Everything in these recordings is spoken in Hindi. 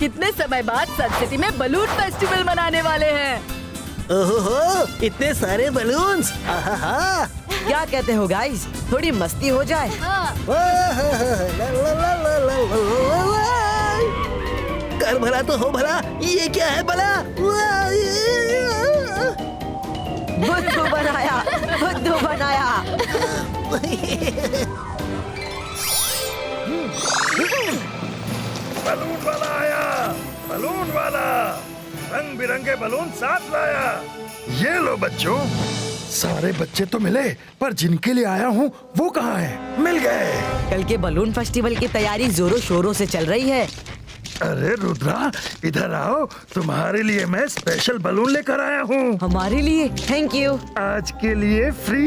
कितने समय बाद सन सिटी में बलून फेस्टिवल मनाने वाले हैं। ओहो, इतने सारे बलून्स! आहा! क्या कहते हो गाइस, थोड़ी मस्ती हो जाए? कर भला तो हो भला, ये क्या है भला? बुद्धू बनाया, बुद्धू बनाया। बलून वाला आया, बलून वाला रंग बिरंगे बलून साथ लाया। ये लो बच्चों, सारे बच्चे तो मिले, पर जिनके लिए आया हूँ वो कहाँ है? मिल गए। कल के बलून फेस्टिवल की तैयारी जोरों शोरों से चल रही है। अरे रुद्रा, इधर आओ, तुम्हारे लिए मैं स्पेशल बलून लेकर आया हूँ। हमारे लिए? Thank you. आज के लिए फ्री।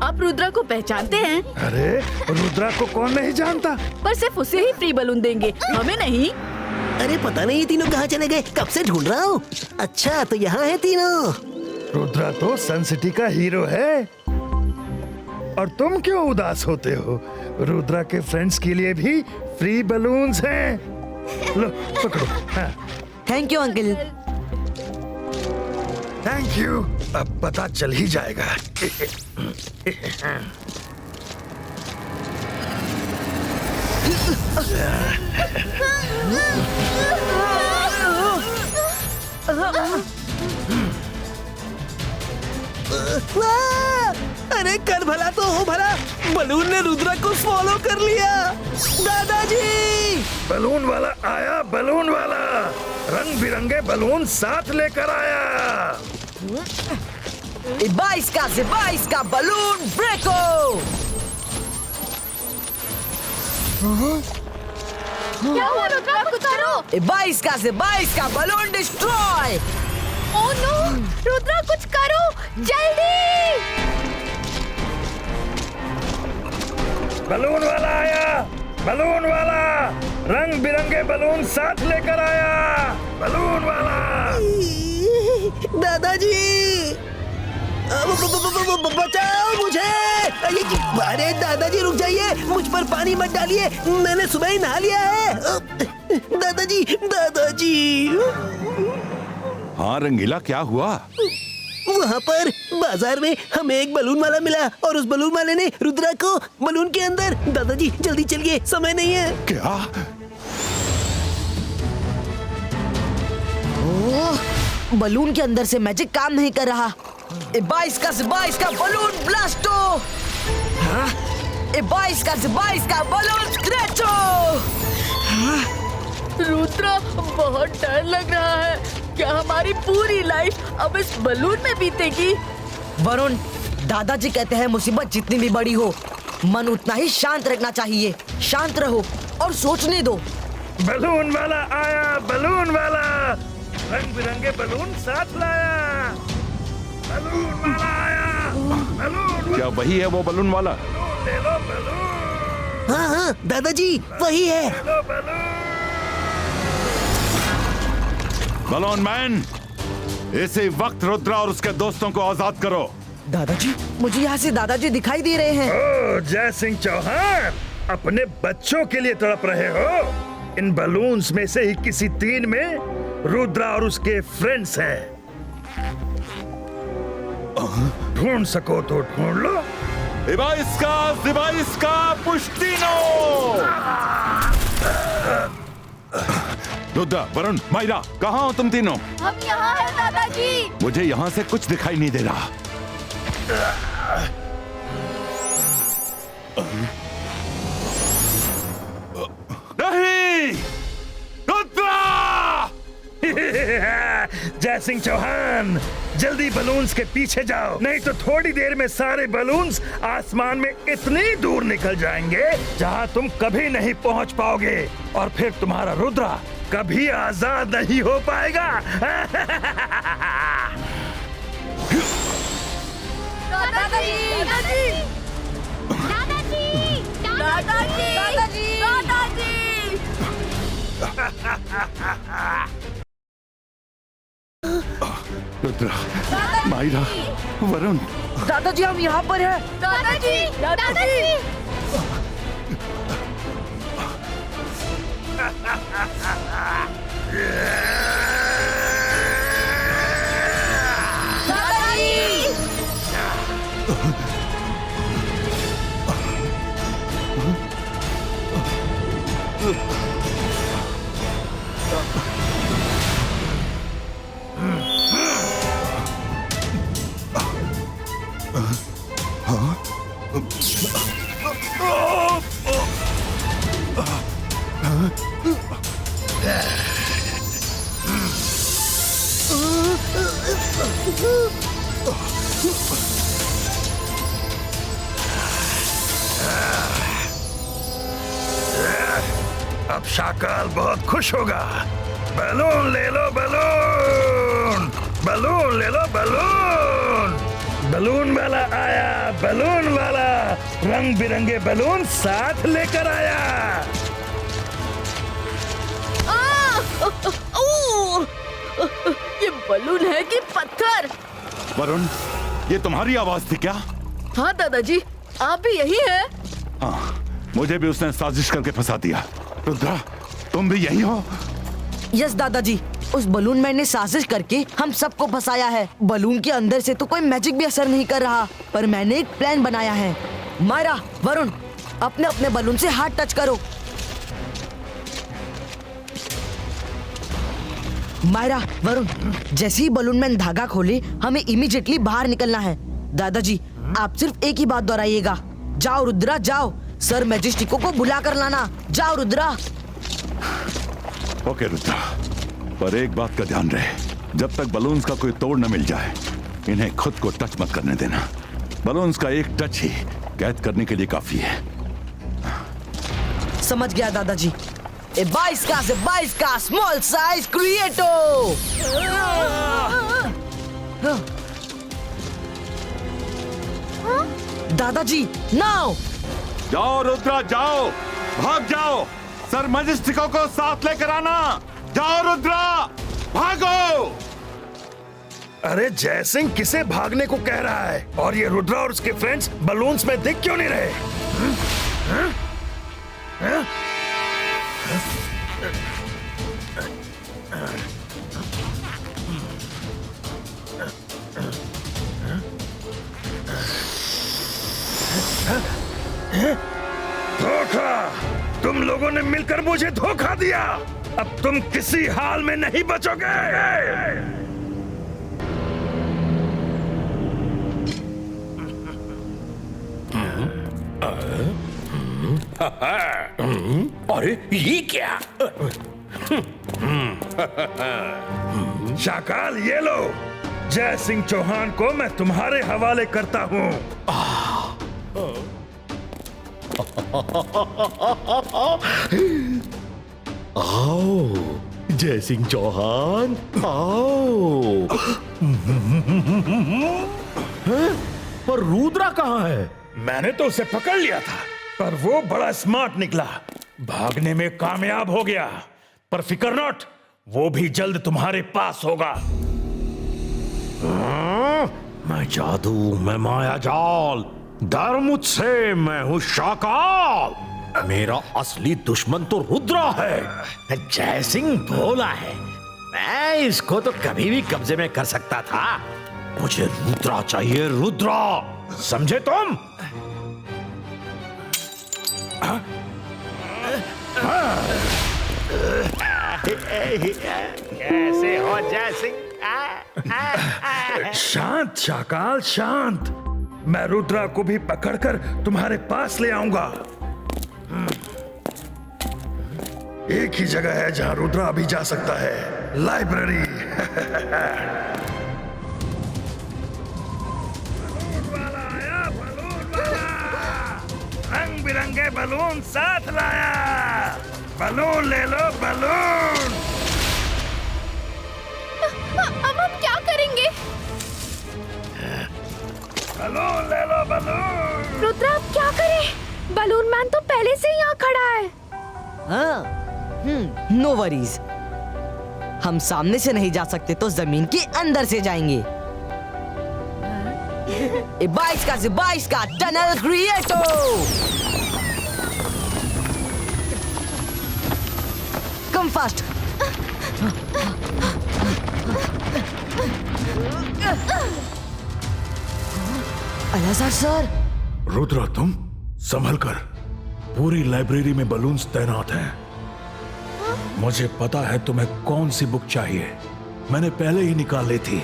आप रुद्रा को पहचानते हैं? अरे रुद्रा को कौन नहीं जानता? पर सिर्फ उसे ही फ्री बलून देंगे, हमें नहीं। अरे पता नहीं ये तीनों कहाँ चले गए, कब से ढूंढ रहा हूँ। अच्छा तो यहाँ है तीनों। रुद्रा तो सन सिटी का हीरो है, और तुम क्यों उदास होते हो? रुद्रा के फ्रेंड्स के लिए भी फ्री बलून्स हैं। लो पकड़ो। हाँ। Thank you uncle. Thank you. अब पता चल ही जाएगा। अरे कर भला तो हो भला, बलून ने रुद्रा को फॉलो कर लिया। दादाजी! बलून वाला आया, बलून वाला रंग बिरंगे बलून साथ लेकर आया। 22 का बलून ब्रेको। क्या हुआ रुद्रा, कुछ करो। 22 का balloon destroy. Oh no, Rudra कुछ करो जल्दी। बलून वाला आया, बलून वाला रंग बिरंगे बलून साथ लेकर आया। बलून वाला। दादाजी! बचाओ मुझे! अरे दादाजी रुक जाइए, मुझ पर पानी मत डालिए, मैंने सुबह ही नहा लिया है। दादाजी, दादाजी! हाँ रंगीला, क्या हुआ? वहाँ पर बाजार में हमें एक बलून वाला मिला, और उस बलून वाले ने रुद्रा को बलून के अंदर। दादाजी जल्दी चलिए, समय नहीं है। क्या? ओह, बलून के अंदर से मैजिक काम नहीं कर रहा। 22 का बलून ब्लास्टो। हाँ? 22 का बलून स्क्रैचो। रुद्रा, बहुत डर लग रहा है। क्या हमारी पूरी लाइफ अब इस बलून में बीतेगी? वरुण, दादाजी कहते हैं मुसीबत जितनी भी बड़ी हो, मन उतना ही शांत रखना चाहिए। शांत रहो और सोचने दो। बलून वाला आया, बलून वाला रंग बिरंगे बलून साथ लाया। बलून वाला आया, बलून। क्या वही है वो बलून वाला? ले लो बलून। हाँ हाँ दादाजी, वही है। ले लो बलून। बलून मैन, इसी वक्त रुद्रा और उसके दोस्तों को आजाद करो। दादाजी, मुझे यहाँ से दादाजी दिखाई दे रहे हैं। ओ जय सिंह चौहान, अपने बच्चों के लिए तड़प रहे हो? इन बलून्स में से ही किसी तीन में रुद्रा और उसके फ्रेंड्स हैं। ढूंढ सको तो ढूंढ लो। 22 का पुष्टिनो। रुद्रा, वरुण, मायरा, कहाँ हो तुम तीनों? हम यहाँ हैं दादाजी। मुझे यहाँ से कुछ दिखाई नहीं दे रहा। नहीं! रुद्रा! जय सिंह चौहान, जल्दी बलून्स के पीछे जाओ, नहीं तो थोड़ी देर में सारे बलून्स आसमान में इतनी दूर निकल जाएंगे जहाँ तुम कभी नहीं पहुँच पाओगे, और फिर तुम्हारा रुद्रा कभी आजाद नहीं हो पाएगा। दादाजी, दादाजी, दादाजी, दादाजी, दादाजी। रुद्रा, मायरा, वरुण। दादाजी, हम यहाँ पर हैं। दादाजी, दादाजी। अब शाकाल बहुत खुश होगा। बैलून ले लो, बैलून, बैलून ले लो, बैलून। बैलून वाला आया, बैलून वाला रंग बिरंगे बैलून साथ लेकर आया। ये बैलून है कि पत्थर? वरुण, ये तुम्हारी आवाज थी क्या? हाँ दादाजी, आप भी यही है? हाँ, मुझे भी उसने साजिश करके फंसा दिया। रुद्रा, तुम भी यही हो? यस दादाजी, उस बलून मैन ने साजिश करके हम सबको फंसाया है। बलून के अंदर से तो कोई मैजिक भी असर नहीं कर रहा, पर मैंने एक प्लान बनाया है। मायरा, वरुण, अपने अपने बलून से हाथ टच करो। मायरा, वरुण, जैसे ही बलून मैन धागा खोले हमें इमीडिएटली बाहर निकलना है। दादाजी, आप सिर्फ एक ही बात दोहराइएगा। जाओ रुद्रा, जाओ, सर मैजेस्टिको को बुला कर लाना। जाओ रुद्रा। ओके रुद्रा, पर एक बात का ध्यान रहे, जब तक बलून्स का कोई तोड़ न मिल जाए इन्हें खुद को टच मत करने देना। बलून्स का एक टच ही कैद करने के लिए काफी है। समझ गया दादाजी। ए 22 का स्मॉल साइज क्रिएटो। दादाजी, नाउ। जाओ रुद्रा, जाओ, भाग जाओ, सर मैजेस्टिको को साथ लेकर आना। जाओ रुद्रा, भागो। अरे जयसिंह किसे भागने को कह रहा है? और ये रुद्रा और उसके फ्रेंड्स बलून्स में दिख क्यों नहीं रहे? धोखा! तुम लोगों ने मिलकर मुझे धोखा दिया। अब तुम किसी हाल में नहीं बचोगे। अरे ये क्या? शाकाल, ये लो, जय सिंह चौहान को मैं तुम्हारे हवाले करता हूँ। आओ जय सिंह चौहान, आओ। पर रुद्रा कहाँ है? मैंने तो उसे पकड़ लिया था, पर वो बड़ा स्मार्ट निकला, भागने में कामयाब हो गया। पर फिकर नॉट, वो भी जल्द तुम्हारे पास होगा। मैं जादू, मैं माया जाल, डर मुझसे, मैं हूँ शाकाल। मेरा असली दुश्मन तो रुद्रा है। जय सिंह भोला है, मैं इसको तो कभी भी कब्जे में कर सकता था। मुझे रुद्रा चाहिए, रुद्रा, समझे तुम? कैसे हो जय सिंह? शांत शाकाल, शांत। मैं रुद्रा को भी पकड़कर तुम्हारे पास ले आऊंगा। एक ही जगह है जहां रुद्रा भी जा सकता है, लाइब्रेरी। बलून वाला आया, बलून वाला, रंग बिरंगे बलून साथ लाया। बलून ले लो, बलून। अब हम क्या करेंगे? बलून ले लो, बलून। रुद्रा, अब क्या करें? बलून मैन तो पहले से यहाँ खड़ा है। हाँ, नो वरीज। हम सामने से नहीं जा सकते तो जमीन के अंदर से जाएंगे। 22 का टनल क्रिएटो। Come fast. Alazar sir. Rudra, तुम संभल कर। पूरी लाइब्रेरी में बलून्स तैनात हैं। मुझे पता है तुम्हें कौन सी बुक चाहिए, मैंने पहले ही निकाल ली थी।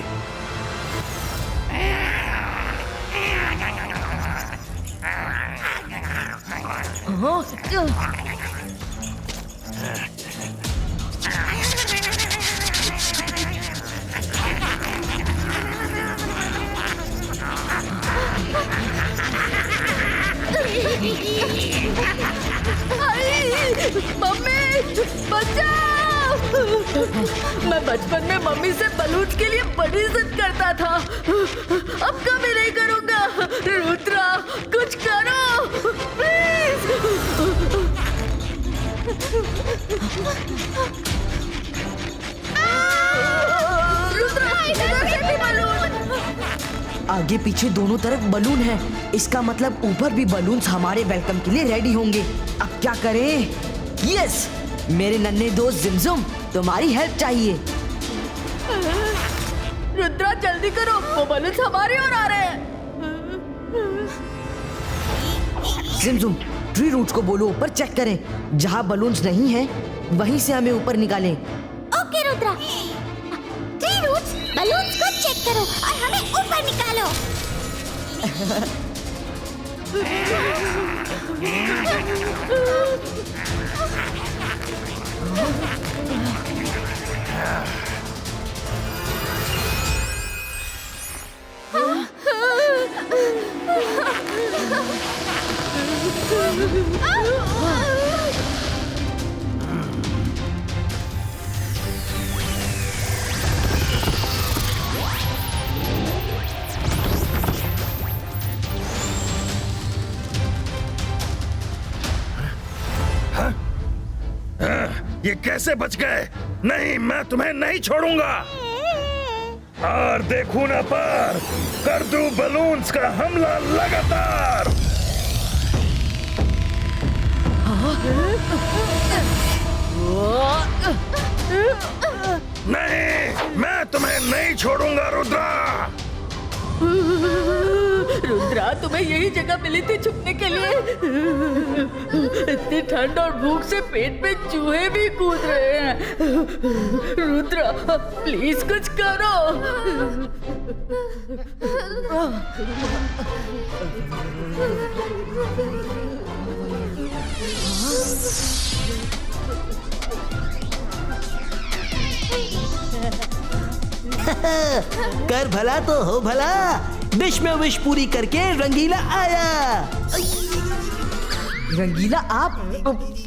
मम्मी बचाओ! मैं बचपन में मम्मी से बलून के लिए बड़ी जिद करता था। अब कभी नहीं करूंगा। रुद्रा, कुछ करो प्लीज। रुद्रा, इधर से भी बलून। आगे पीछे दोनों तरफ बलून है, इसका मतलब ऊपर भी बलून्स हमारे वेलकम के लिए रेडी होंगे। अब क्या करें? यस, मेरे नन्हे दोस्त जिमजुम, तुम्हारी हेल्प चाहिए। रुद्रा जल्दी करो, वो बलून्स हमारी ओर आ रहे हैं। जिमजुम, ट्री रूट्स को बोलो ऊपर चेक करें। जहाँ बलून्स नहीं है वहीं से हमें ऊपर निकालें। Okay Rudra, tree roots balloons को चेक करो और हमें ऊपर निकालो। ये कैसे बच गए? नहीं, मैं तुम्हें नहीं छोड़ूंगा। और देखूं ना पर कर दूं बलून्स का हमला लगातार। नहीं, मैं तुम्हें नहीं छोड़ूंगा रुद्रा। रुद्रा, तुम्हें यही जगह मिली थी छुपने के लिए। इतनी ठंड और भूख से पेट में चूहे भी कूद रहे हैं। रुद्रा, प्लीज कुछ करो। कर भला तो हो भला। विश में विश पूरी करके रंगीला आया। रंगीला, आप?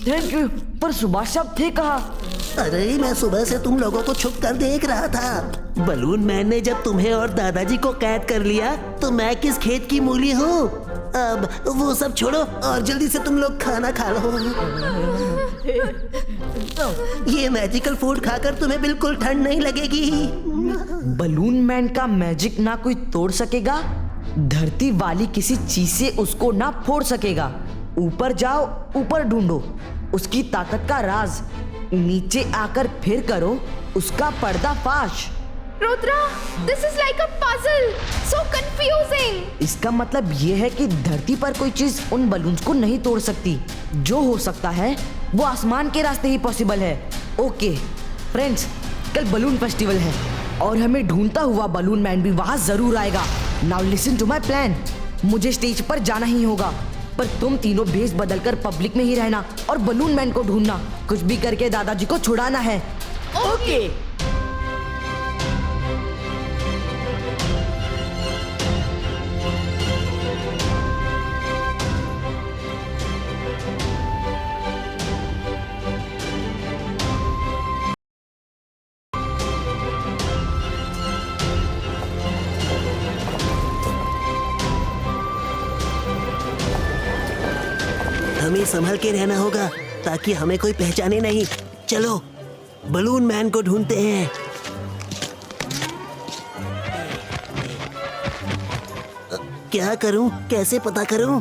थैंक यू, पर सुभाष साहब थे कहाँ? अरे मैं सुबह से तुम लोगों को छुप कर देख रहा था। बलून मैन ने जब तुम्हें और दादाजी को कैद कर लिया तो मैं किस खेत की मूली हूँ। अब वो सब छोड़ो और जल्दी से तुम लोग खाना खा लो। ये मैजिकल फूड खाकर तुम्हें बिल्कुल ठंड नहीं लगेगी। बलून मैन का मैजिक ना कोई तोड़ सकेगा, धरती वाली किसी चीज से उसको ना फोड़ सकेगा। ऊपर जाओ, ऊपर ढूंढो उसकी ताकत का राज। नीचे आकर फिर करो उसका पर्दाफाश। Rudra, this is like a puzzle, so confusing. इसका मतलब ये है कि धरती पर कोई चीज उन बलून्स को नहीं तोड़ सकती। जो हो सकता है वो आसमान के रास्ते ही पॉसिबल है। ओके फ्रेंड्स, कल बलून फेस्टिवल है और हमें ढूंढता हुआ बलून मैन भी वहां जरूर आएगा। Now listen to my plan. मुझे स्टेज पर जाना ही होगा, पर तुम तीनों भेष बदलकर पब्लिक में ही रहना और बलून मैन को ढूंढना। कुछ भी करके दादाजी को छुड़ाना है। ओके। हमें संभल के रहना होगा ताकि हमें कोई पहचाने नहीं। चलो बलून मैन को ढूंढते हैं। क्या करूं, कैसे पता करूं?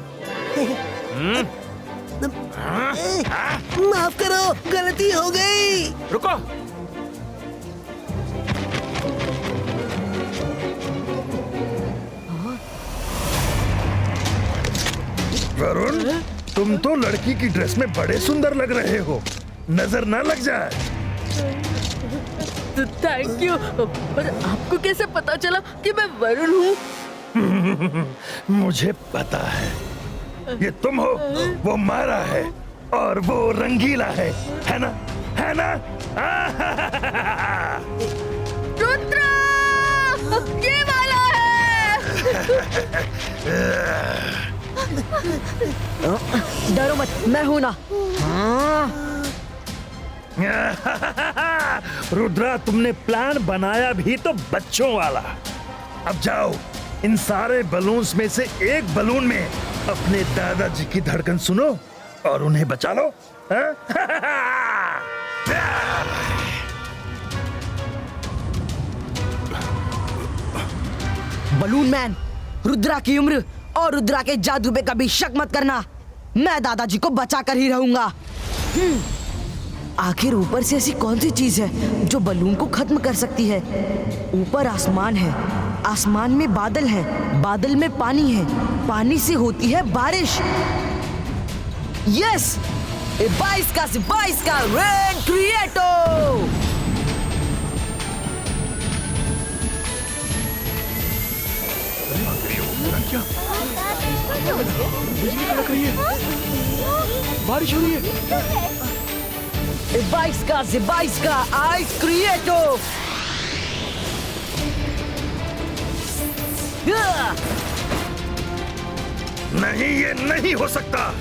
माफ करो, गलती हो गई। रुको। वरुण, तुम तो लड़की की ड्रेस में बड़े सुंदर लग रहे हो, नजर ना लग जाए। थैंक यू, पर आपको कैसे पता चला कि मैं वरुण हूँ? मुझे पता है, ये तुम हो, वो मारा है और वो रंगीला है ना? है ना? रुद्रा, ये वाला है। डरो मत, मैं हूं ना। रुद्रा, तुमने प्लान बनाया भी तो बच्चों वाला। अब जाओ, इन सारे बलून्स में से एक बलून में अपने दादाजी की धड़कन सुनो और उन्हें बचा लो। बलून मैन, रुद्रा की उम्र और रुद्रा के जादू पे कभी शक मत करना। मैं दादाजी को बचा कर ही रहूंगा। आखिर ऊपर से ऐसी कौन सी चीज है जो बलून को खत्म कर सकती है? ऊपर आसमान है, आसमान में बादल है, बादल में पानी है, पानी से होती है बारिश। यस, 22 का रेन क्रिएटो। बारिश हो रही है। 22 का आइस क्रिएटो। नहीं, ये नहीं हो सकता।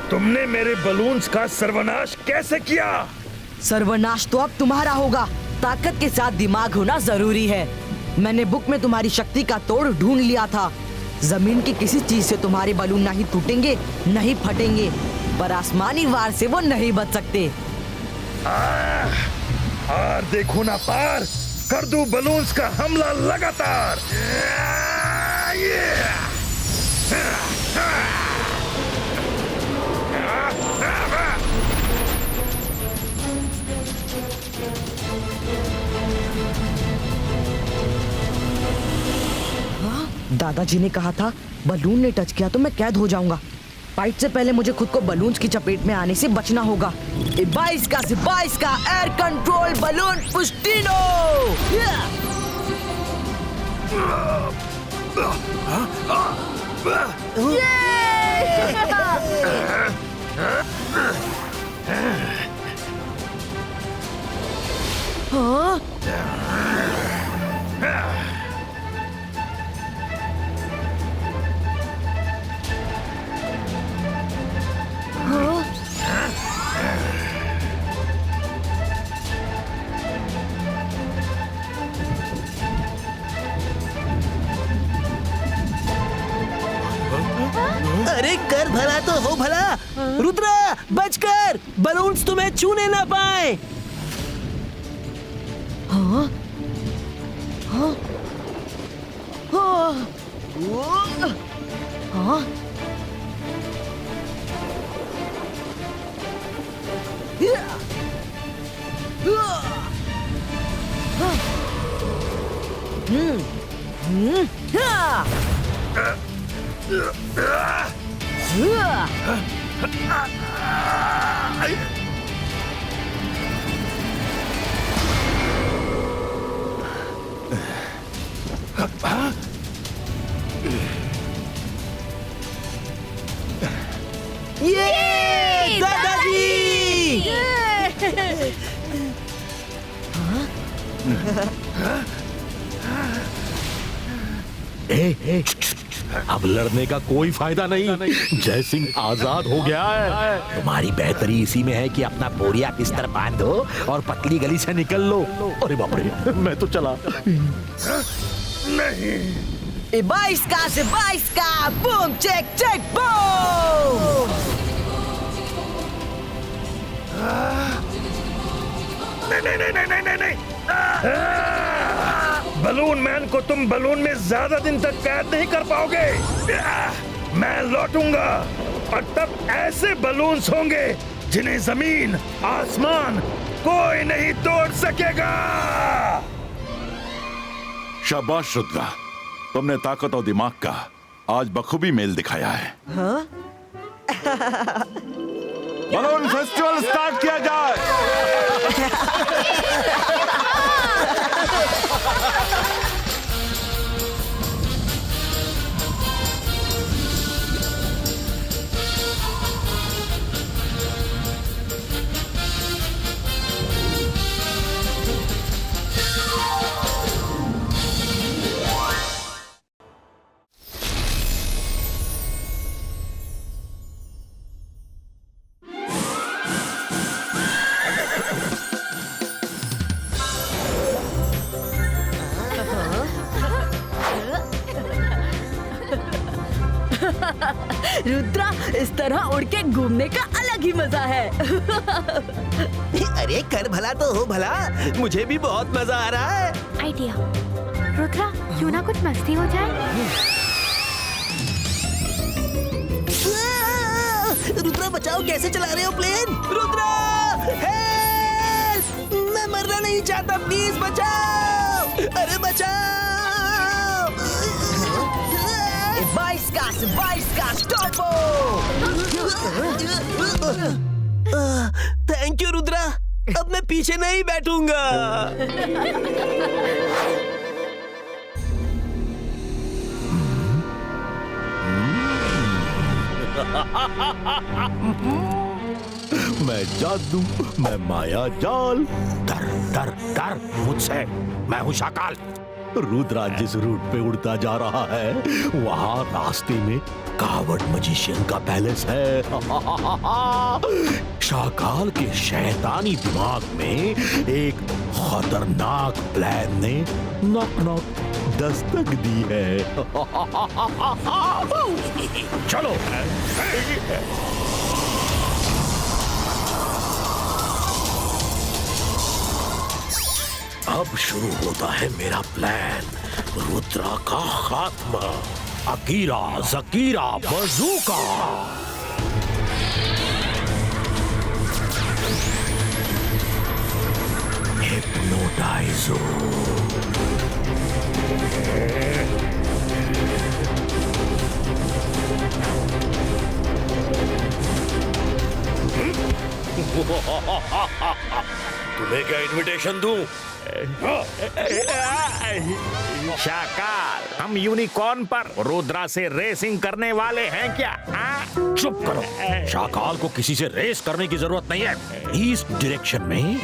तुमने मेरे बलून्स का सर्वनाश कैसे किया? सर्वनाश तो अब तुम्हारा होगा। ताकत के साथ दिमाग होना जरूरी है। मैंने बुक में तुम्हारी शक्ति का तोड़ ढूंढ लिया था। जमीन की किसी चीज से तुम्हारे बलून नहीं टूटेंगे, नहीं फटेंगे, पर आसमानी वार से वो नहीं बच सकते। और देखो ना पार, कर दूं बलून्स का हमला लगातार। दादाजी ने कहा था बलून ने टच किया तो मैं कैद हो जाऊंगा। फाइट से पहले मुझे खुद को बलून्स की चपेट में आने से बचना होगा। 22 का एयर कंट्रोल बलून पुस्टिनो। अरे कर भला तो हो भला। रुद्रा, बचकर, बलून्स तुम्हें छूने ना पाए। हाँ? हाँ? हाँ? हाँ? ये दादाजी! अब लड़ने का कोई फायदा नहीं। जय सिंह आजाद हो गया है। तुम्हारी बेहतरी इसी में है कि अपना बोरिया बिस्तर बांधो और पतली गली से निकल लो। अरे बाप रे, मैं तो चला। नहीं, 22 का बूम चेक चेक बूम। नहीं। बलून मैन को तुम बलून में ज्यादा दिन तक कैद नहीं कर पाओगे। मैं लौटूंगा और तब ऐसे बलून्स होंगे जिन्हें जमीन आसमान कोई नहीं तोड़ सकेगा। शाबाश रुद्रा, तुमने ताकत और दिमाग का आज बखूबी मेल दिखाया है। हाँ? बलून फेस्टिवल स्टार्ट किया जाए। रुद्रा, इस तरह उड़ के घूमने का अलग ही मजा है। अरे कर भला तो हो भला, मुझे भी बहुत मजा आ रहा है। आइडिया। रुद्रा, क्यों ना कुछ मस्ती हो जाए? रुद्रा बचाओ, कैसे चला रहे हो प्लेन? रुद्रा हेल्प! मैं मरना नहीं चाहता, प्लीज बचाओ। अरे बचाओ। 22 का स्टॉपो। थैंक यू रुद्रा, अब मैं पीछे नहीं बैठूंगा। मैं जादू, मैं माया जाल। डर डर डर मुझसे, मैं हूँ शाकाल। रुद्रा जिस रूट पे उड़ता जा रहा है वहां रास्ते में कावड़ मजिशियन का पैलेस है। शाकाल के शैतानी दिमाग में एक खतरनाक प्लान ने नॉक नॉक दस्तक दी है। चलो। अब शुरू होता है मेरा प्लान, रुद्रा का खात्मा। अकीरा जकीरा बजूका। हिप्नोटाइजो। तुम्हें क्या इनविटेशन दूं? शाकाल, हम यूनिकॉर्न पर रुद्रा से रेसिंग करने वाले हैं क्या? चुप करो। शाकाल को किसी से रेस करने की जरूरत नहीं है। इस डायरेक्शन में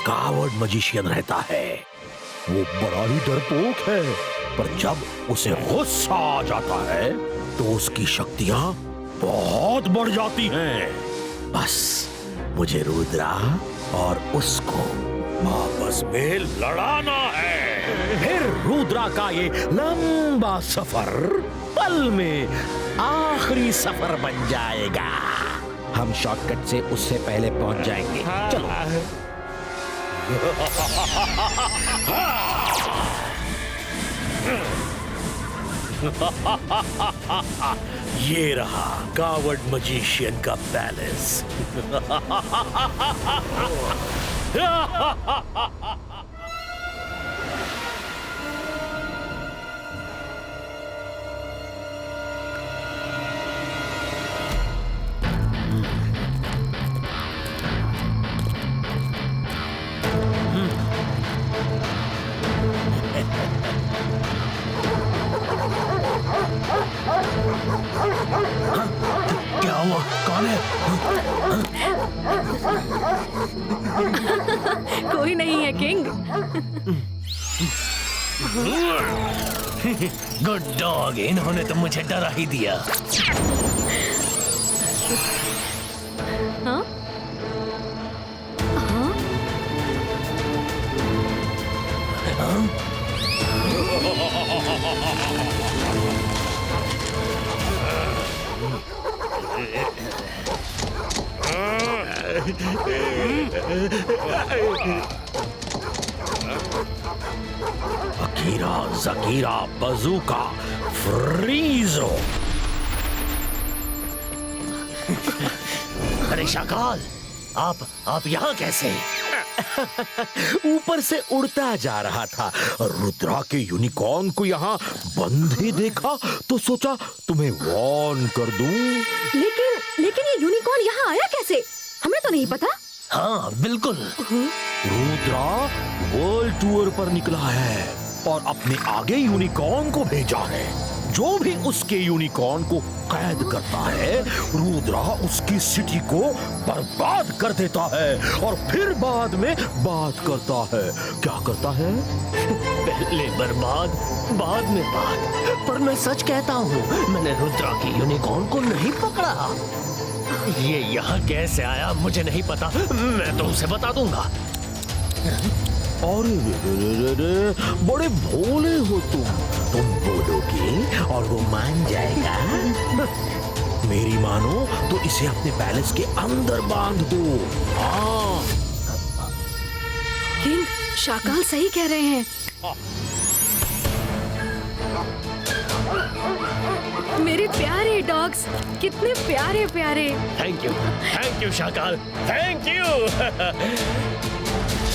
कावड़ मजिशियन रहता है। वो बड़ा ही डरपोक है, पर जब उसे गुस्सा आ जाता है तो उसकी शक्तियां बहुत बढ़ जाती हैं। बस मुझे रुद्रा और उसको आपस में लड़ाना है। फिर रुद्रा का ये लंबा सफर पल में आखिरी सफर बन जाएगा। हम शॉर्टकट से उससे पहले पहुंच जाएंगे। चलो। ये रहा कावड़ मजिशियन का पैलेस। क्या हुआ? कौन है? कोई नहीं है किंग। गुड डॉग, इन्होंने तो मुझे डरा ही दिया। हाँ? हाँ? अकीरा, जकीरा, बजूका, फ्रीजो। अरे शाकाल, आप यहाँ कैसे? ऊपर से उड़ता जा रहा था, रुद्रा के यूनिकॉर्न को यहाँ बंद ही देखा तो सोचा तुम्हें वार्न कर दूं। लेकिन ये यूनिकॉर्न यहाँ आया कैसे? हमें तो नहीं पता। हाँ बिल्कुल। रुद्रा वर्ल्ड टूर पर निकला है और अपने आगे यूनिकॉर्न को भेजा है। जो भी उसके यूनिकॉर्न को कैद करता है, रुद्रा उसकी सिटी को बर्बाद कर देता है और फिर बाद में बात करता है। क्या करता है? पहले बर्बाद, बाद में बात। पर मैं सच कहता हूँ, मैंने रुद्रा के यूनिकॉर्न को नहीं पकड़ा। ये यहाँ कैसे आया मुझे नहीं पता, मैं तो उसे बता दूंगा। अरे बड़े भोले हो तुम बोलोगे और वो मान जाएगा। मेरी मानो तो इसे अपने पैलेस के अंदर बांध दो। हाँ किंग, शाकाल सही कह रहे हैं। मेरे प्यारे डॉग्स, कितने प्यारे प्यारे। Thank you Shakaal, thank you.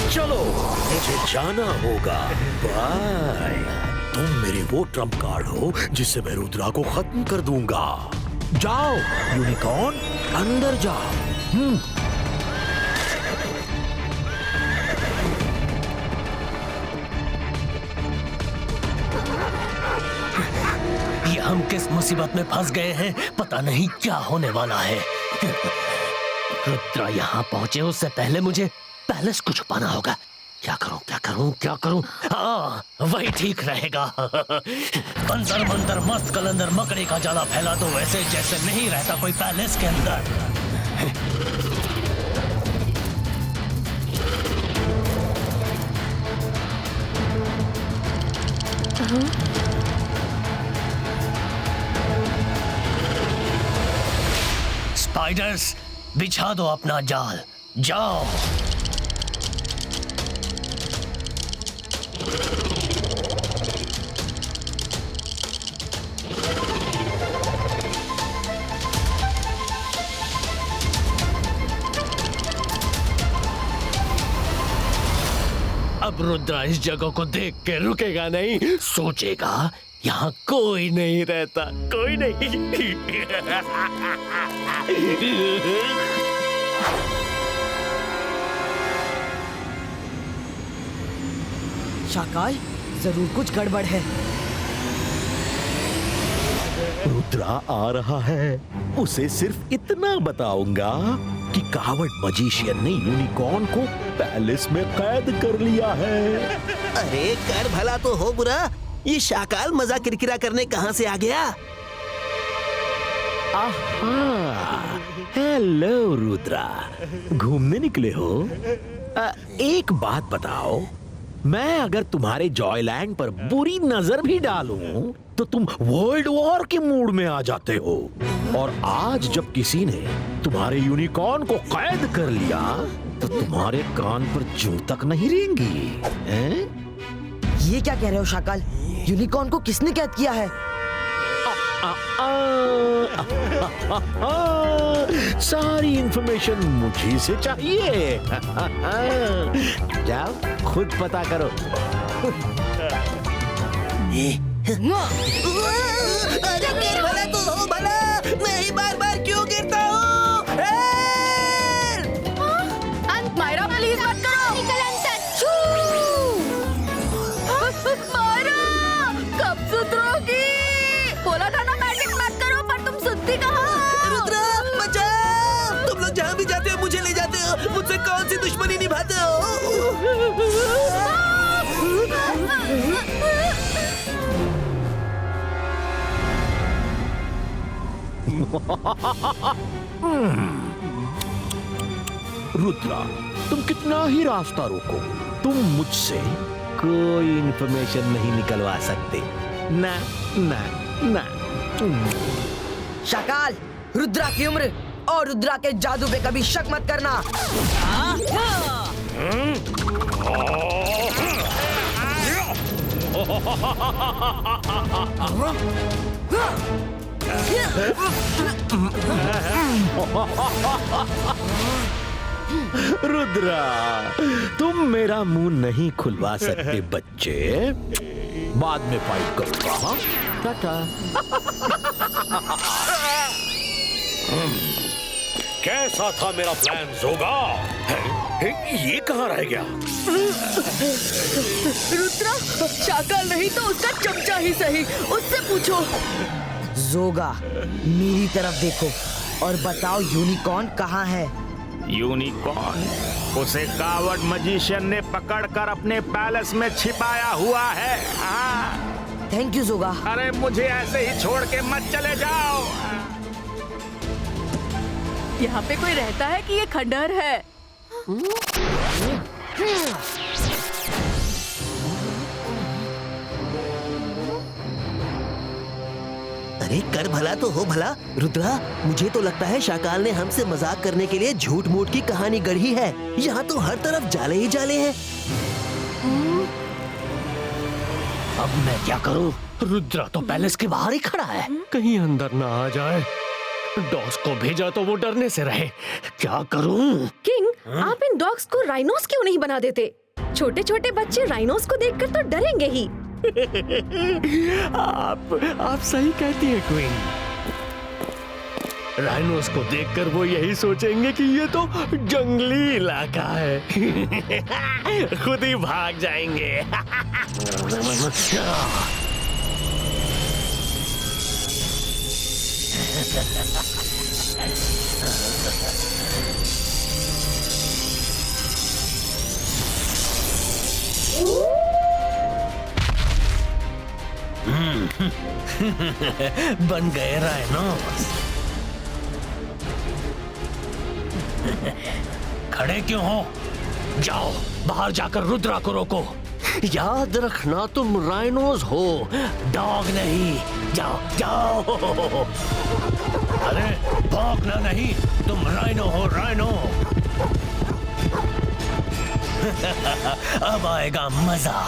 चलो मुझे जाना होगा, बाय। तुम मेरे वो ट्रम्प कार्ड हो जिससे मैं रुद्रा को खत्म कर दूंगा। जाओ यूनिकॉर्न, अंदर जाओ। ये हम किस मुसीबत में फंस गए हैं, पता नहीं क्या होने वाला है। रुद्रा यहाँ पहुंचे उससे पहले मुझे पैलेस को छुपाना होगा। क्या करूं? हाँ, वही ठीक रहेगा। अंदर मंदर मस्त कलंदर मकड़े का जाला फैला दो, वैसे जैसे नहीं रहता कोई पैलेस के अंदर। स्पाइडर्स, बिछा दो अपना जाल, जाओ। अब रुद्रा इस जगह को देख के रुकेगा नहीं, सोचेगा यहाँ कोई नहीं रहता, कोई नहीं। शाकाल, जरूर कुछ गड़बड़ है। रुद्रा आ रहा है, उसे सिर्फ इतना बताऊंगा कि कावड़ मजिशियन ने यूनिकॉर्न को पैलेस में कैद कर लिया है। अरे कर भला तो हो बुरा, ये शाकाल मजाक किरकिरा करने कहाँ से आ गया? आहा, हेलो रुद्रा, घूमने निकले हो? एक बात बताओ, मैं अगर तुम्हारे जॉयलैंड पर बुरी नजर भी डालूं तो तुम वर्ल्ड वॉर के मूड में आ जाते हो। और आज जब किसी ने तुम्हारे यूनिकॉर्न को कैद कर लिया तो तुम्हारे कान पर जूं तक नहीं रेंगी। ये क्या कह रहे हो शाकाल? यूनिकॉर्न को किसने कैद किया है? सारी इंफॉर्मेशन मुझे से चाहिए। जाओ खुद पता करो। अरे कर भला तो हो भला, मैं ही बार बार क्यों गिरता हूँ? मायरा प्लीज मत करो। मायरा, कब सुधरोगी? बोला था ना मैजिक मत करो, पर तुम सुनती कहाँ? रुद्रा बचाओ! तुम लोग जहाँ भी जाते हो मुझे ले जाते हो, मुझसे कौन सी दुश्मनी निभाते हो? रुद्रा, तुम कितना ही रास्ता रोको, तुम मुझसे कोई इंफॉर्मेशन नहीं निकलवा सकते। ना ना ना। शाकाल, रुद्रा की उम्र और रुद्रा के जादू पे कभी शक मत करना। रुद्रा, तुम मेरा मुंह नहीं खुलवा सकते बच्चे। बाद में फाइट करूंगा। हाँ, टाटा। कैसा था मेरा प्लान जोगा? ये कहाँ रह गया? रुद्रा, शाकाल नहीं तो उसका चमचा ही सही, उससे पूछो। जोगा, मेरी तरफ देखो और बताओ यूनिकॉर्न कहाँ है? यूनिकॉर्न? उसे कावड़ मजिशियन ने पकड़कर अपने पैलेस में छिपाया हुआ है। हाँ। थैंक यू जोगा। अरे मुझे ऐसे ही छोड़ के मत चले जाओ। यहाँ पे कोई रहता है कि ये खंडहर है? अरे कर भला तो हो भला। रुद्रा, मुझे तो लगता है शाकाल ने हमसे मजाक करने के लिए झूठ मूठ की कहानी गढ़ी है। यहाँ तो हर तरफ जाले ही जाले हैं। अब मैं क्या करूं? रुद्रा तो पैलेस के बाहर ही खड़ा है, कहीं अंदर ना आ जाए। डॉग्स को भेजा तो वो डरने से रहे। क्या करूं? किंग, आप इन डॉग्स को राइनोस क्यों नहीं बना देते? छोटे छोटे बच्चे राइनोस को देखकर तो डरेंगे ही। आप सही कहती हैं क्वीन। राइनोस को देखकर वो यही सोचेंगे कि ये तो जंगली इलाका है। खुद ही भाग जाएंगे। बन गए राइनोस। खड़े क्यों हो? जाओ बाहर जाकर रुद्रा को रोको। याद रखना तुम राइनोस हो, डॉग नहीं। जाओ जाओ। अरे भौंकना नहीं, तुम राइनो हो, राइनो। अब आएगा मजा।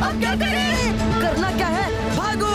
अब क्या करें? करना क्या है? भागो!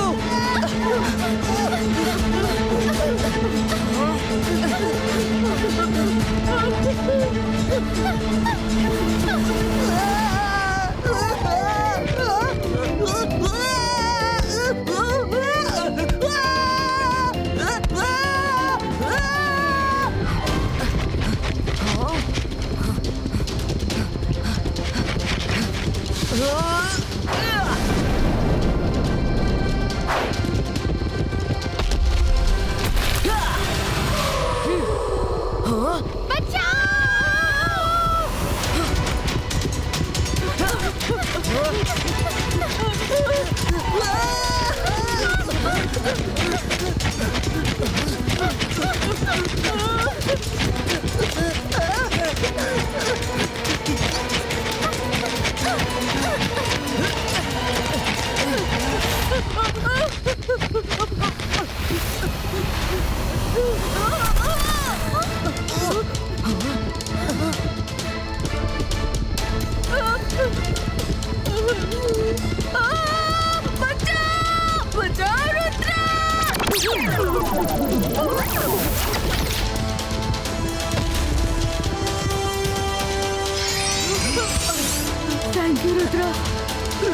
Thank you Rudra.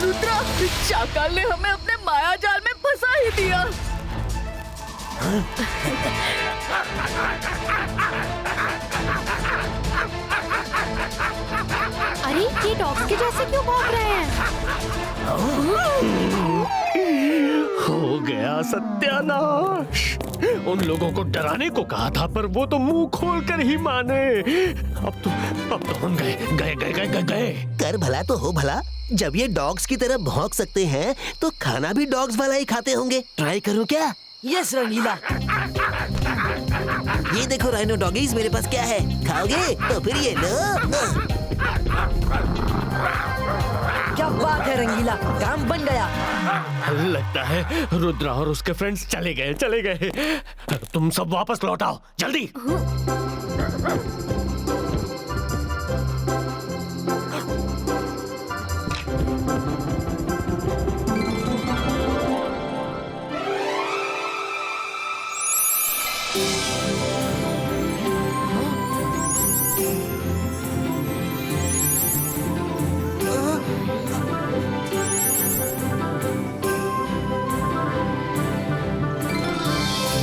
रुद्रा, शाकाल ने हमें अपने माया जाल में फंसा ही दिया। अरे ये डॉग्स के जैसे क्यों भौंक रहे हैं? हो गया सत्यानाश। उन लोगों को डराने को कहा था पर वो तो मुंह खोलकर ही माने। अब तो हम गए। कर भला तो हो भला। जब ये डॉग्स की तरह भौंक सकते हैं तो खाना भी डॉग्स वाला ही खाते होंगे। ट्राई करूं क्या? यस रंगीला। ये देखो राइनो डॉगीज, मेरे पास क्या है, खाओगे? तो फिर ये लो। क्या बात है रंगीला, काम बन गया। लगता है रुद्रा और उसके फ्रेंड्स चले गए। तुम सब वापस लौट आओ जल्दी।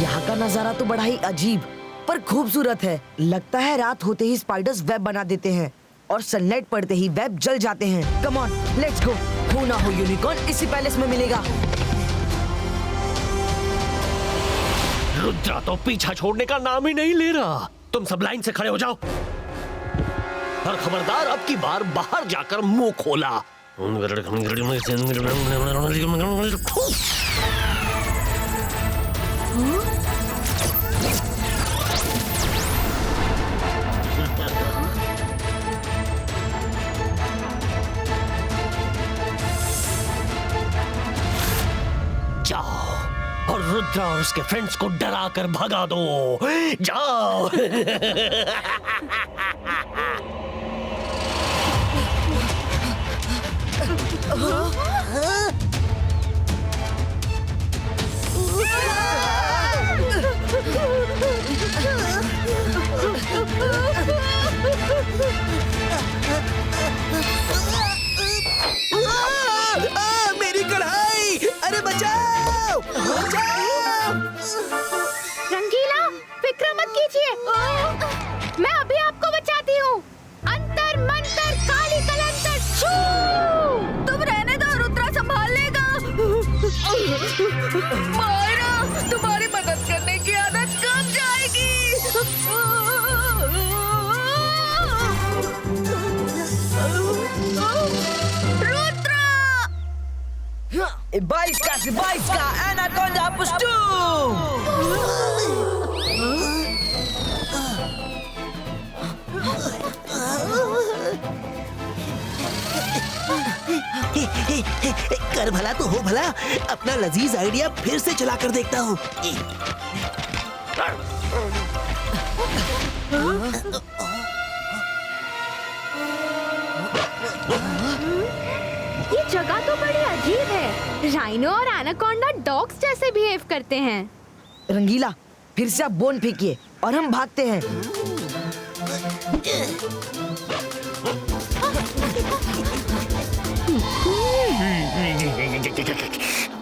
यहाँ का नजारा तो बड़ा ही अजीब पर खूबसूरत है। लगता है रात होते ही स्पाइडर्स वेब बना देते हैं और सनलाइट पड़ते ही वेब जल जाते हैं। Come on let's go. हो ना हो यूनिकॉर्न इसी पैलेस में मिलेगा। रुद्रा तो पीछा छोड़ने का नाम ही नहीं ले रहा। तुम सब लाइन से खड़े हो जाओ और खबरदार अब की बार बाहर जाकर मुंह खोला। जाओ और रुद्रा और उसके फ्रेंड्स को डरा कर भगा दो। जाओ। मेरी कढ़ाई! अरे बचाओ! रंगीला, फिक्र मत कीजिए, मैं अभी आपको बचाती हूँ। अंतर मंतर काली कलंतर छू! तुम रहने दो, रुद्रा संभाल लेगा। मायरा, तुम्हारी मदद करने की आदत कब जाएगी? बाईस का एनाकोंडा पुष्टू। कर भला तो हो भला। अपना लजीज आइडिया फिर से चला कर देखता हूँ। ये जगह तो बड़ी अजीब है। राइनो और एनाकोंडा डॉग्स जैसे बिहेव करते हैं। रंगीला फिर से आप बोन फेंकिए और हम भागते हैं।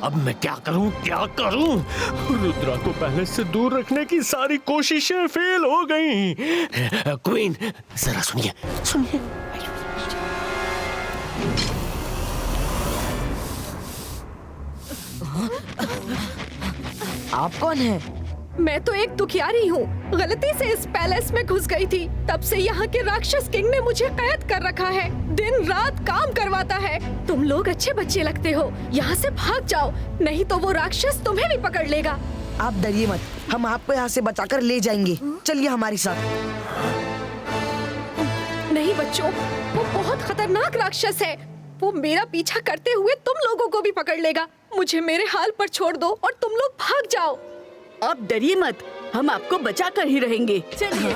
अब मैं क्या करूं? रुद्रा को पहले से दूर रखने की सारी कोशिशें फेल हो गईं। क्वीन जरा सुनिए। आप कौन हैं? मैं तो एक दुखियारी हूँ। गलती से इस पैलेस में घुस गई थी। तब से यहाँ के राक्षस किंग ने मुझे कैद कर रखा है। दिन रात काम करवाता है। तुम लोग अच्छे बच्चे लगते हो, यहाँ से भाग जाओ, नहीं तो वो राक्षस तुम्हें भी पकड़ लेगा। आप डरिए मत, हम आपको यहाँ से बचाकर ले जाएंगे। चलिए हमारे साथ। नहीं बच्चों, वो बहुत खतरनाक राक्षस है। वो मेरा पीछा करते हुए तुम लोगों को भी पकड़ लेगा। मुझे मेरे हाल पर छोड़ दो और तुम लोग भाग जाओ। आप डरिए मत, हम आपको बचा कर ही रहेंगे। चलिए।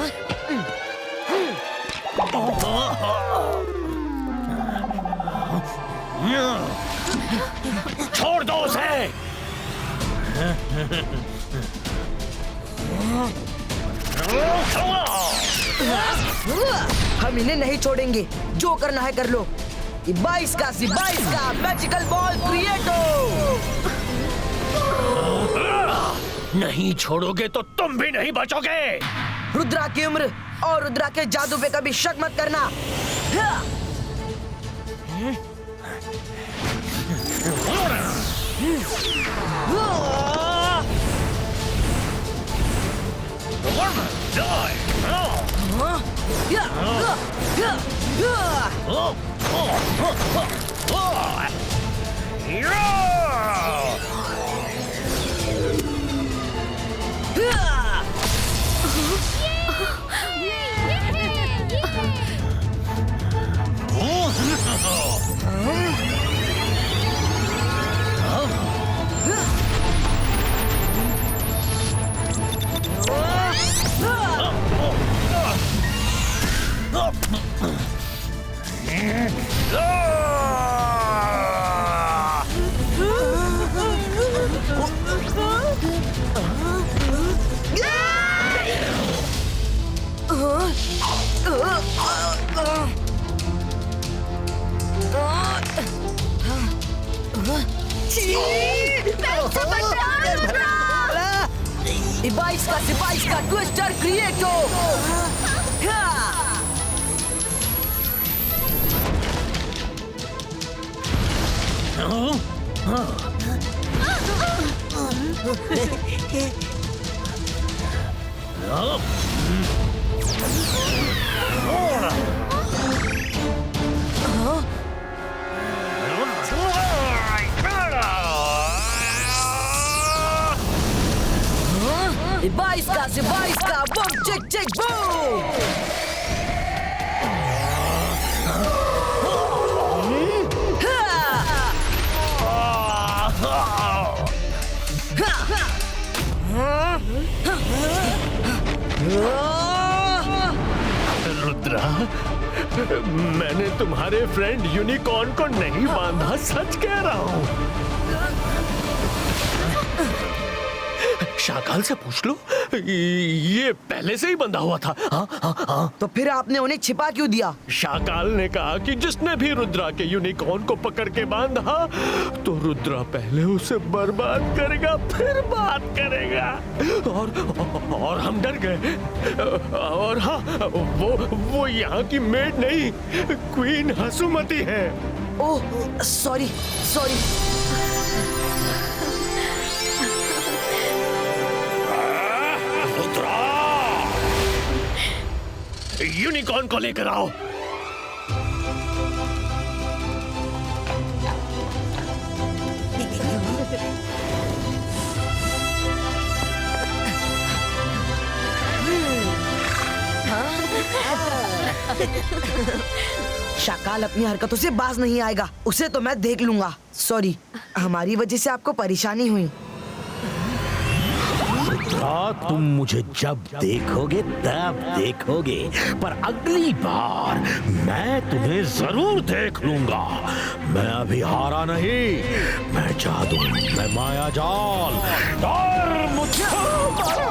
छोड़ दो उसे। हम इन्हें नहीं छोड़ेंगे, जो करना है कर लो। 22 का मैजिकल बॉल क्रिएटो। नहीं छोड़ोगे तो तुम भी नहीं बचोगे। रुद्रा की उम्र और रुद्रा के जादू पे कभी शक मत करना। डिवाइस का ट्विस्टर क्रिएट हो। डिवाइस का बम चिक चिक बूम। रुद्रा, मैंने तुम्हारे फ्रेंड यूनिकॉर्न को नहीं बांधा, सच कह रहा हूँ। शाकाल से पूछ लो, ये पहले से ही बंधा हुआ था। हाँ। तो फिर आपने उन्हें छिपा क्यों दिया? शाकाल ने कहा कि जिसने भी रुद्रा के यूनिकॉर्न को पकड़ के बांधा तो रुद्रा पहले उसे बर्बाद करेगा, फिर बात करेगा। और हम डर गए। और हाँ, वो यहाँ की मेड नहीं, क्वीन हसुमती है। Oh sorry. यूनिकॉर्न को लेकर आओ। शाकाल अपनी हरकतों से बाज नहीं आएगा, उसे तो मैं देख लूंगा। सॉरी, हमारी वजह से आपको परेशानी हुई। तुम मुझे जब देखोगे तब देखोगे, पर अगली बार मैं तुम्हें जरूर देख लूंगा। मैं अभी हारा नहीं, मैं जादू, मैं माया जाल, और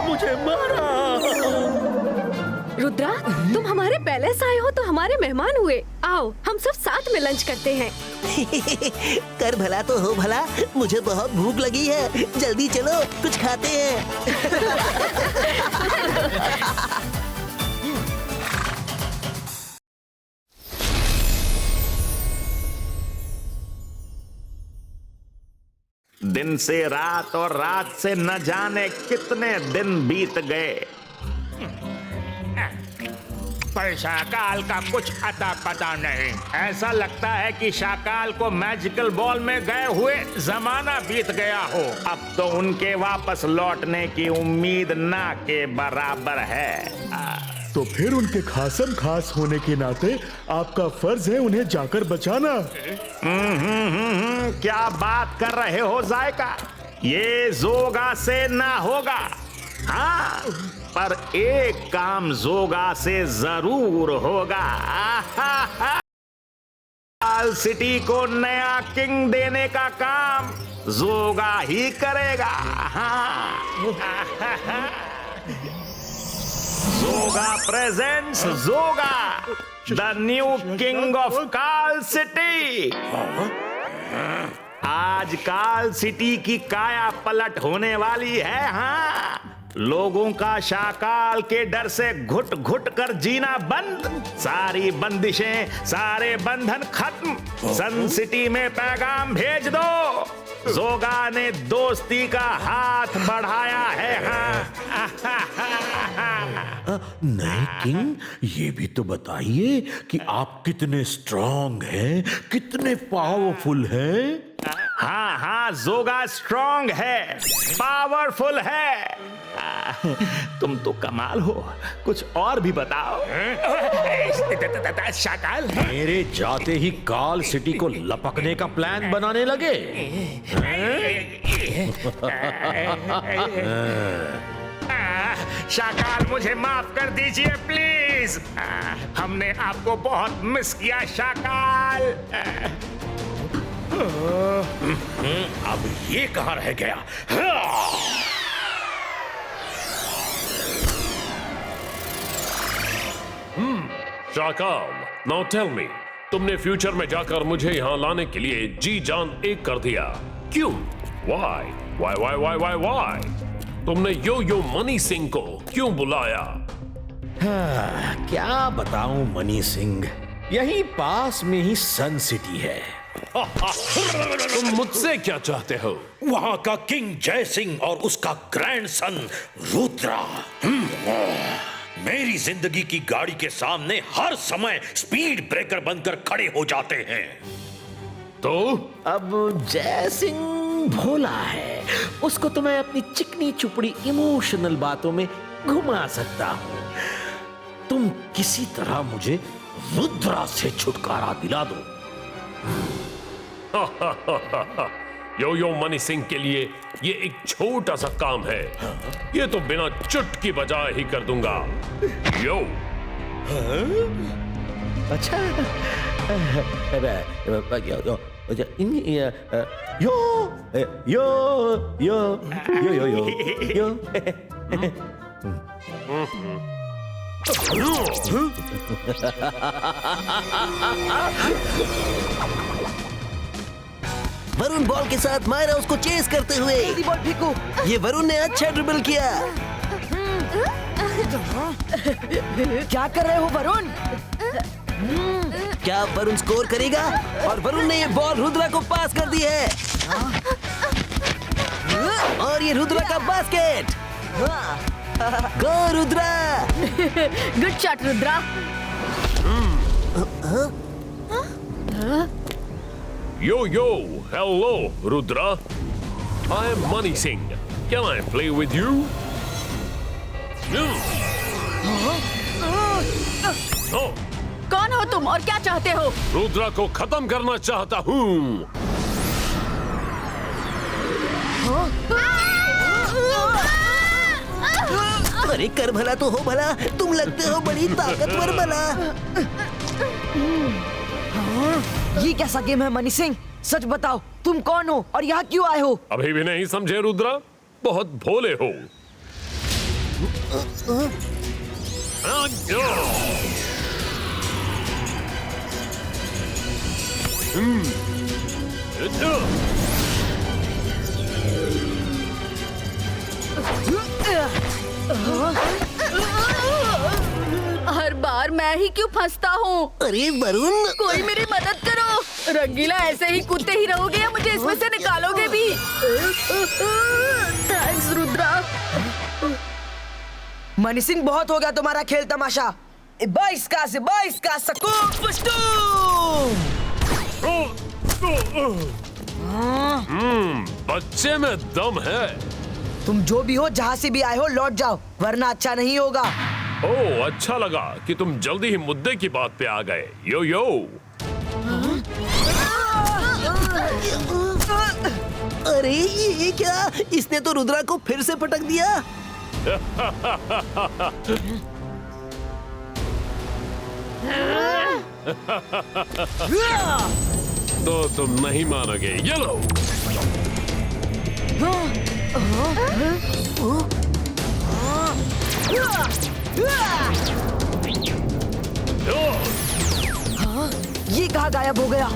मुझे मारा। रुद्रा, तुम हमारे पैलेस आए हो तो हमारे मेहमान हुए। आओ, हम सब साथ में लंच करते हैं। कर भला तो हो भला, मुझे बहुत भूख लगी है, जल्दी चलो कुछ खाते हैं। दिन से रात और रात से न जाने कितने दिन बीत गए, पर शाकाल का कुछ अता पता नहीं। ऐसा लगता है कि शाकाल को मैजिकल बॉल में गए हुए जमाना बीत गया हो। अब तो उनके वापस लौटने की उम्मीद ना के बराबर है। तो फिर उनके खासम खास होने के नाते आपका फर्ज है उन्हें जाकर बचाना। क्या बात कर रहे हो जायका, ये जोगा से ना होगा। हाँ, पर एक काम जोगा से जरूर होगा। काल सिटी को नया किंग देने का काम जोगा ही करेगा। Joga presents Joga, the new king of Kaal city. आज काल सिटी की काया पलट होने वाली है। हाँ, लोगों का शाकाल के डर से घुट घुट कर जीना बंद, सारी बंदिशें, सारे बंधन खत्म। सन सिटी में पैगाम भेज दो, जोगा ने दोस्ती का हाथ बढ़ाया है। नहीं किंग, ये भी तो बताइए कि आप कितने स्ट्रांग हैं, कितने पावरफुल हैं। हाँ हाँ, जोगा स्ट्रांग है, पावरफुल है। तुम तो कमाल हो, कुछ और भी बताओ। शाकाल, मेरे जाते ही काल सिटी को लपकने का प्लान बनाने लगे। शाकाल, मुझे माफ कर दीजिए प्लीज। हमने आपको बहुत मिस किया शाकाल। अब ये कहाँ रह गया? शाकाल, नाउ टेल मी, तुमने फ्यूचर में जाकर मुझे यहाँ लाने के लिए जी जान एक कर दिया, क्यों? Why? Why? Why? Why? Why? Why? तुमने यो यो मनी सिंह को क्यों बुलाया? क्या बताऊं मनी सिंह, यहीं पास में ही सन सिटी है। तुम मुझसे क्या चाहते हो? वहां का किंग जय सिंह और उसका ग्रैंडसन रुद्रा मेरी जिंदगी की गाड़ी के सामने हर समय स्पीड ब्रेकर बनकर खड़े हो जाते हैं। तो अब जय सिंह भोला है, उसको तो मैं अपनी चिकनी चुपड़ी इमोशनल बातों में घुमा सकता हूं। तुम किसी तरह मुझे रुद्रा से छुटकारा दिला दो। यो यो मनी सिंह के लिए ये एक छोटा सा काम है, ये तो बिना चुटकी बजाए ही कर दूंगा। यो अच्छा, यो यो यो यो यो यो वरुण बॉल के साथ मायरा उसको चेस करते हुए। बॉल फेंको। ये वरुण ने अच्छा ड्रिबल किया। क्या कर रहे हो वरुण? क्या वरुण स्कोर करेगा? और वरुण ने ये बॉल रुद्रा को पास कर दी है। और ये रुद्रा का basket. Go Rudra. Good shot Rudra. yo yo, hello Rudra, I am Money Singh, can I play with you? Oh, कौन हो तुम और क्या चाहते हो? रुद्रा को खत्म करना चाहता हूँ। अरे कर भला तो हो भला, तुम लगते हो बड़ी ताकतवर भला। ये कैसा गेम है मनी सिंह? सच बताओ, तुम कौन हो और यहाँ क्यों आए हो? अभी भी नहीं समझे रुद्रा? बहुत भोले हो। हर बार मैं ही क्यों फंसता हूँ? अरे वरुण, कोई मेरी मदद करो। रंगीला, ऐसे ही कूदते ही रहोगे या मुझे इसमें से निकालोगे भी? थैंक्स रुद्रा। मनी सिंह, बहुत हो गया तुम्हारा खेल तमाशा। 22 का सकूप पश्तूम। बच्चे में दम है। तुम जो भी हो, जहाँ से भी आए हो, लौट जाओ, वरना अच्छा नहीं होगा। ओह, अच्छा लगा कि तुम जल्दी ही मुद्दे की बात पे आ गए। यो यो। अरे ये क्या? इसने तो रुद्रा को फिर से पटक दिया। तो तुम नहीं मानोगे। ये लो। ये कहाँ गायब हो गया?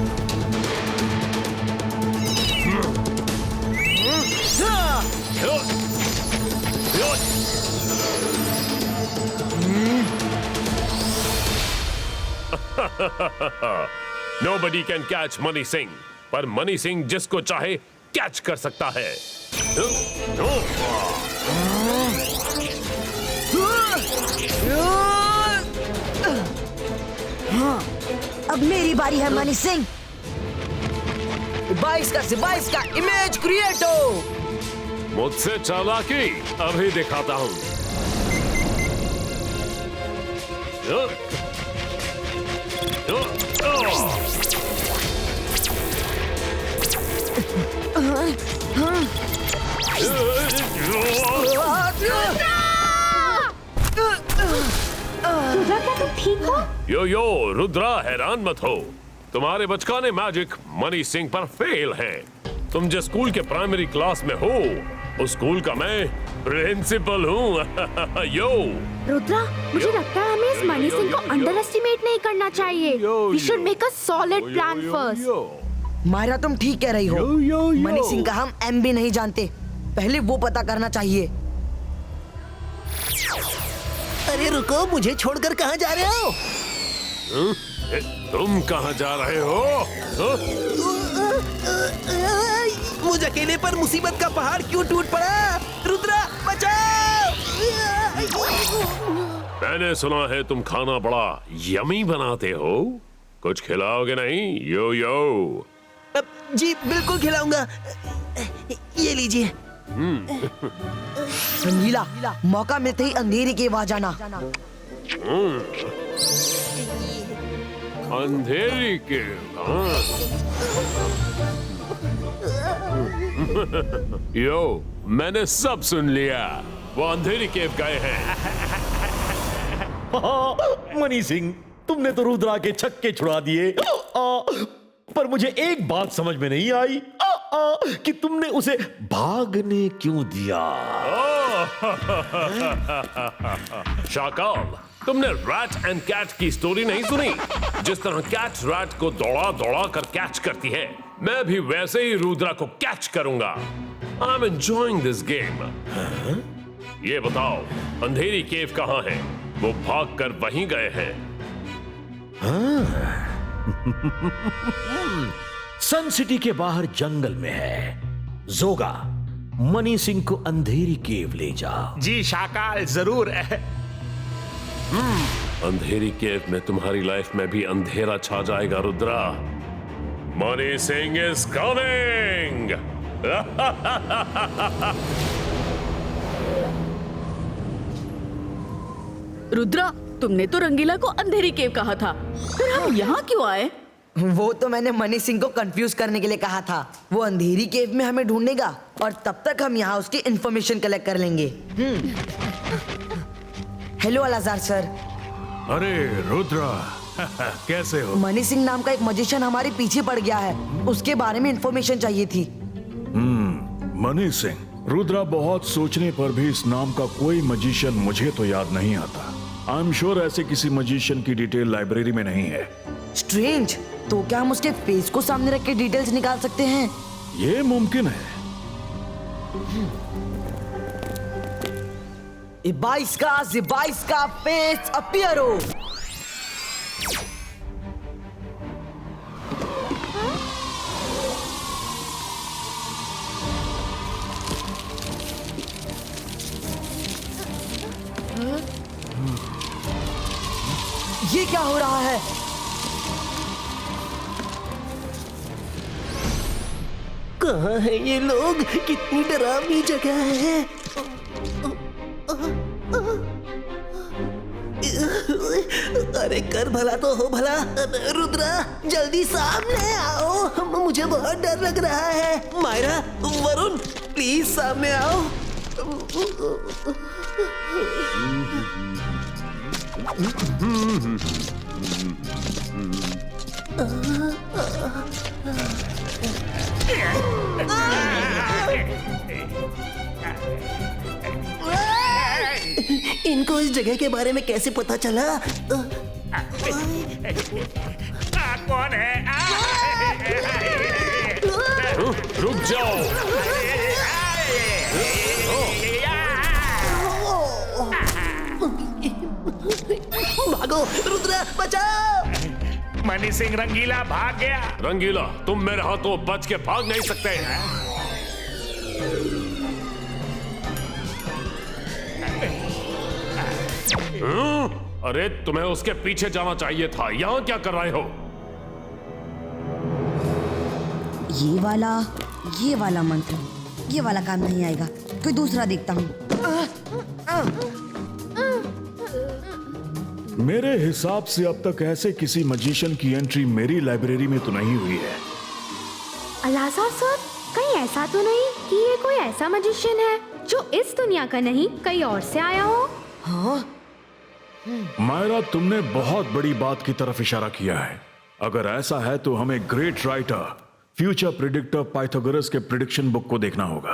Nobody can catch money Singh, पर मनी सिंह जिसको चाहे कैच कर सकता है। अब मेरी बारी है मनी सिंह। 22 का इमेज क्रिएटो। मुझसे चालाकी अभी दिखाता हूँ। रुद्रा, क्या तुम ठीक हो? यो रुद्रा, हैरान मत हो। तुम्हारे बचकाने मैजिक मनी सिंह पर फेल है। तुम जिस स्कूल के प्राइमरी क्लास में हो उस स्कूल का मैं प्रिंसिपल हूँ। यो रुद्रा, मुझे लगता है हमें इस मनी सिंह को अंडर एस्टिमेट नहीं करना चाहिए। We should make a solid plan first. Myra, तुम ठीक कह रही हो। मनी सिंह का हम एम भी नहीं जानते, पहले वो पता करना चाहिए। अरे रुको, मुझे छोड़कर कहाँ जा रहे हो? तुम कहाँ जा रहे हो? मुझ अकेले पर मुसीबत का पहाड़ क्यों टूट पड़ा? रुद्रा, बचाओ! मैंने सुना है तुम खाना बड़ा यमी बनाते हो। कुछ खिलाओगे नहीं? यो जी बिल्कुल खिलाऊंगा। ये लीजिए। रंगीला, मौका मिलते ही अंधेरी के वहां जाना। अंधेरी के यो, मैंने सब सुन लिया। वो अंधेरी केव गए हैं। मनी सिंह, तुमने तो रुद्रा के छक्के छुड़ा दिए। पर मुझे एक बात समझ में नहीं आई कि तुमने उसे भागने क्यों दिया। शाकाल, तुमने रैट एंड कैट की स्टोरी नहीं सुनी? जिस तरह कैट रैट को दौड़ा दौड़ा कर कैच करती है, मैं भी वैसे ही रुद्रा को कैच करूंगा। I am enjoying this game. ये बताओ, अंधेरी केव कहाँ है? वो भाग कर वहीं गए हैं। सन सिटी के बाहर जंगल में है। जोगा, मनी सिंह को अंधेरी केव ले जाओ। जी शाकाल, जरूर। अंधेरी केव में तुम्हारी लाइफ में भी अंधेरा छा जाएगा Rudra. Money Singh is coming. Rudra, तुमने तो रंगीला को अंधेरी केव कहा था, फिर हम यहाँ क्यों आए? वो तो मैंने मनी सिंह को कंफ्यूज करने के लिए कहा था। वो अंधेरी केव में हमें ढूंढेगा और तब तक हम यहाँ उसकी इंफॉर्मेशन कलेक्ट कर लेंगे। Hello Alazar sir. अरे रुद्रा, कैसे हो? मनी सिंह नाम का एक मजिशियन हमारे पीछे पड़ गया है, उसके बारे में इंफॉर्मेशन चाहिए थी। मनी सिंह, रुद्रा, बहुत सोचने पर भी इस नाम का कोई मजिशियन मुझे तो याद नहीं आता। आई एम श्योर ऐसे किसी मजिशियन की डिटेल लाइब्रेरी में नहीं है। स्ट्रेंज, तो क्या हम उसके फेस को सामने रख के डिटेल्स निकाल सकते हैं? ये मुमकिन है। इबाइस का फेस अपीयर हो। ये क्या हो रहा है? कहाँ हैं ये लोग? कितनी डरावनी जगह है। अरे कर भला तो हो भला। रुद्रा, जल्दी सामने आओ, मुझे बहुत डर लग रहा है। मायरा, वरुण, प्लीज सामने आओ। इनको इस जगह के बारे में कैसे पता चला? कौन है? रुक जाओ। भागो रुद्रा, बचाओ। मनी सिंह, रंगीला भाग गया। रंगीला, तुम मेरे हाथों बच के भाग नहीं सकते। अरे तुम्हें उसके पीछे जाना चाहिए था। यहाँ क्या कर रहे हो? ये वाला मंत्र, ये वाला काम नहीं आएगा। कोई दूसरा देखता हूँ। मेरे हिसाब से अब तक ऐसे किसी मजिशियन की एंट्री मेरी लाइब्रेरी में तो नहीं हुई है। अलाज़ार सर, कहीं ऐसा तो नहीं कि ये कोई ऐसा मजिशियन है जो इस दुनिया का नहीं कहीं और से आया हो? हाँ? मायरा, तुमने बहुत बड़ी बात की तरफ इशारा किया है। अगर ऐसा है तो हमें great writer, future predictor Pythagoras के प्रिडिक्शन बुक को देखना होगा।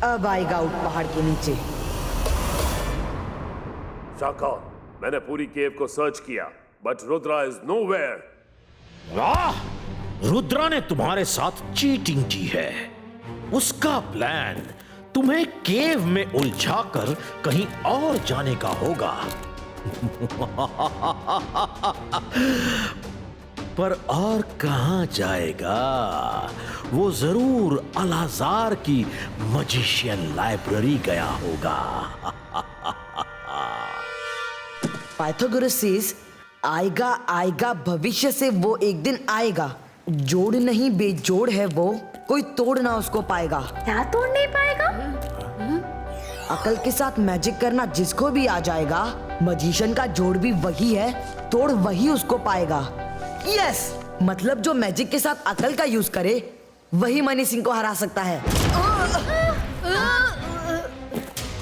अब आएगा उठ पहाड़ के नीचे। शाका, मैंने पूरी केव को सर्च किया, बट रुद्रा इज नोवेयर। वाह! रुद्रा ने तुम्हारे साथ चीटिंग की है। उसका प्लान तुम्हें केव में उलझाकर कहीं और जाने का होगा। पर और कहां जाएगा? वो जरूर अलाजार की मजिशियन लाइब्रेरी गया होगा। पाइथागोरस सेज आएगा भविष्य से वो एक दिन आएगा। जोड़ नहीं बेजोड़ है वो, कोई तोड़ ना उसको पाएगा। क्या तोड़ नहीं पाएगा? अकल के साथ मैजिक करना जिसको भी आ जाएगा, मजिशियन का जोड़ भी वही है, तोड़ वही उसको पाएगा। यस, मतलब जो मैजिक के साथ अकल का यूज करे वही मनी सिंह को हरा सकता है।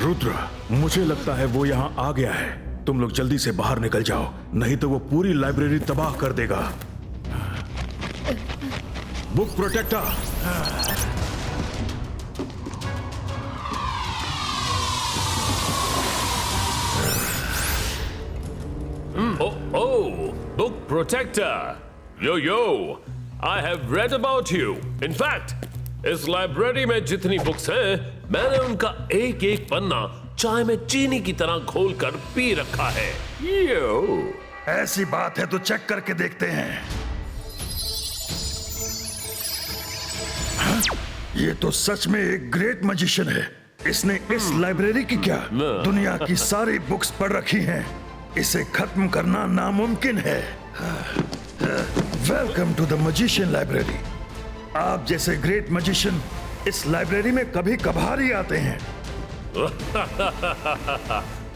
रुद्र, मुझे लगता है वो यहाँ आ गया है। तुम लोग जल्दी से बाहर निकल जाओ, नहीं तो वो पूरी लाइब्रेरी तबाह कर देगा। Book protector, Oh, book protector. Yo, I have read about you. In fact, इस लाइब्रेरी में जितनी बुक्स हैं, मैंने उनका एक एक पन्ना चाय में चीनी की तरह घोलकर पी रखा है। यो, ऐसी बात है तो चेक करके देखते हैं। हाँ? ये तो सच में एक ग्रेट मैजिशियन है। इसने इस लाइब्रेरी की क्या दुनिया की सारी बुक्स पढ़ रखी हैं। इसे खत्म करना नामुमकिन है। Welcome to the magician library. आप जैसे ग्रेट मैजिशियन इस लाइब्रेरी में कभी कभार ही आते हैं।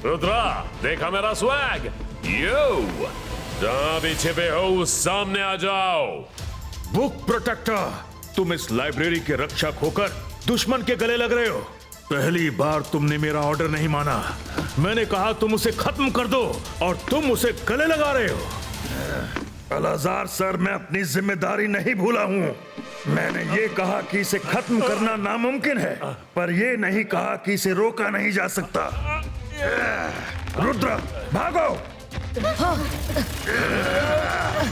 रुद्रा, देखा मेरा स्वैग? यो, जहां भी छिपे हो सामने आ जाओ। बुक प्रोटेक्टर, तुम इस लाइब्रेरी के रक्षक होकर दुश्मन के गले लग रहे हो। पहली बार तुमने मेरा ऑर्डर नहीं माना। मैंने कहा तुम उसे खत्म कर दो और तुम उसे गले लगा रहे हो। अलाजार सर, मैं अपनी जिम्मेदारी नहीं भूला हूँ। मैंने ये कहा कि इसे खत्म करना नामुमकिन है, पर ये नहीं कहा कि इसे रोका नहीं जा सकता। रुद्र, भागो!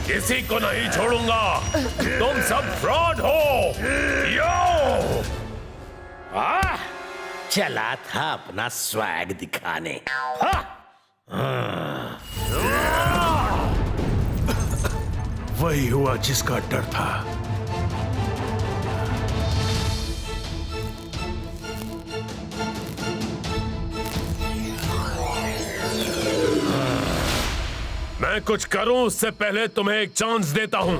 किसी को नहीं छोड़ूंगा। तुम सब फ्रॉड हो। यो! चला था अपना स्वैग दिखाने। वही हुआ जिसका डर था। मैं कुछ करूं उससे पहले तुम्हें एक चांस देता हूं।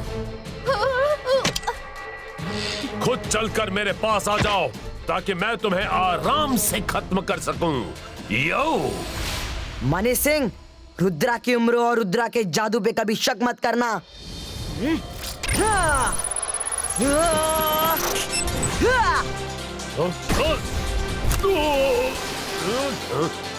खुद चलकर मेरे पास आ जाओ ताकि मैं तुम्हें आराम से खत्म कर सकूं। यो! मनी सिंह, रुद्रा की उम्र और रुद्रा के जादू पे कभी शक मत करना।